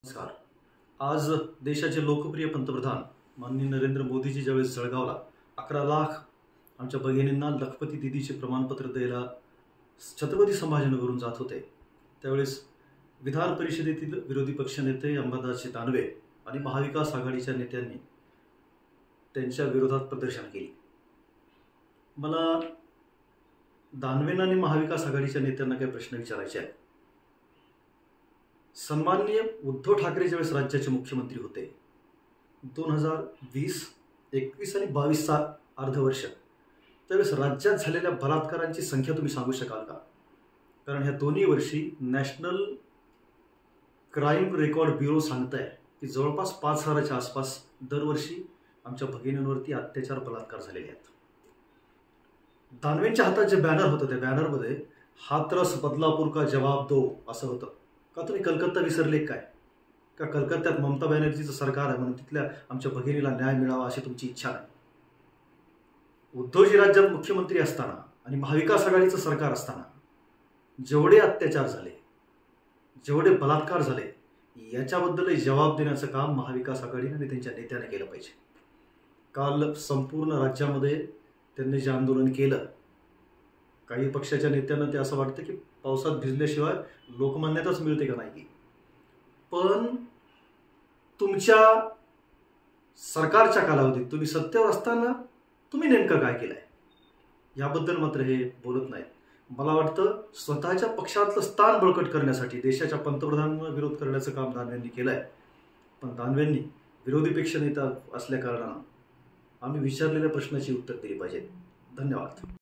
नमस्कार. आज देशाचे लोकप्रिय पंतप्रधान माननीय नरेंद्र मोदीजी ज्यावेळेस जळगावला 11 लाख आमच्या भगिनींना लखपती दिदीचे प्रमाणपत्र द्यायला छत्रपती संभाजीनगरवरून जात होते, त्यावेळेस विधान परिषदेतील विरोधी पक्षनेते अंबादासजी दानवे आणि महाविकास आघाडीच्या नेत्यांनी त्यांच्या विरोधात प्रदर्शन केली. मला दानवेंना आणि महाविकास आघाडीच्या नेत्यांना काही प्रश्न विचारायचे आहेत. सन्माननीय उद्धव ठाकरे ज्यावेळेस राज्याचे मुख्यमंत्री होते 2020, 21 आणि 22चा अर्धवर्ष, त्यावेळेस राज्यात झालेल्या बलात्कारांची संख्या तुम्ही सांगू शकाल का? कारण ह्या दोन्ही वर्षी नॅशनल क्राईम रेकॉर्ड ब्युरो सांगताय की जवळपास 5,000च्या आसपास दरवर्षी आमच्या भगिनींवरती अत्याचार बलात्कार झालेले आहेत. दानवेंच्या हातात जे बॅनर होतं त्या बॅनरमध्ये हाथरस बदलापूर का जवाब दो असं होतं. का तुम्ही कलकत्ता विसरले काय? का कलकत्त्यात ममता बॅनर्जीचं सरकार आहे म्हणून तिथल्या आमच्या भगिनीला न्याय मिळावा अशी तुमची इच्छा नाही? उद्धवजी राज्यात मुख्यमंत्री असताना आणि महाविकास आघाडीचं सरकार असताना जेवढे अत्याचार झाले, जेवढे बलात्कार झाले, याच्याबद्दलही जबाब देण्याचं काम महाविकास आघाडीने आणि त्यांच्या नेत्याने केलं पाहिजे. काल संपूर्ण राज्यामध्ये त्यांनी जे आंदोलन केलं, काही पक्षाच्या नेत्यांना ते असं वाटतं की पावसात भिजल्याशिवाय लोकमान्यताच मिळते का नाही. पण तुमच्या सरकारच्या कालावधीत तुम्ही सत्तेवर असताना तुम्ही नेमकं काय केलंय याबद्दल मात्र हे बोलत नाहीत. मला वाटतं स्वतःच्या पक्षातलं स्थान बळकट करण्यासाठी देशाच्या पंतप्रधानांना विरोध करण्याचं काम दानवेंनी केलंय. पण दानवेंनी विरोधी पक्ष नेता असल्या कारणानं आम्ही विचारलेल्या प्रश्नाची उत्तर दिली पाहिजेत. धन्यवाद.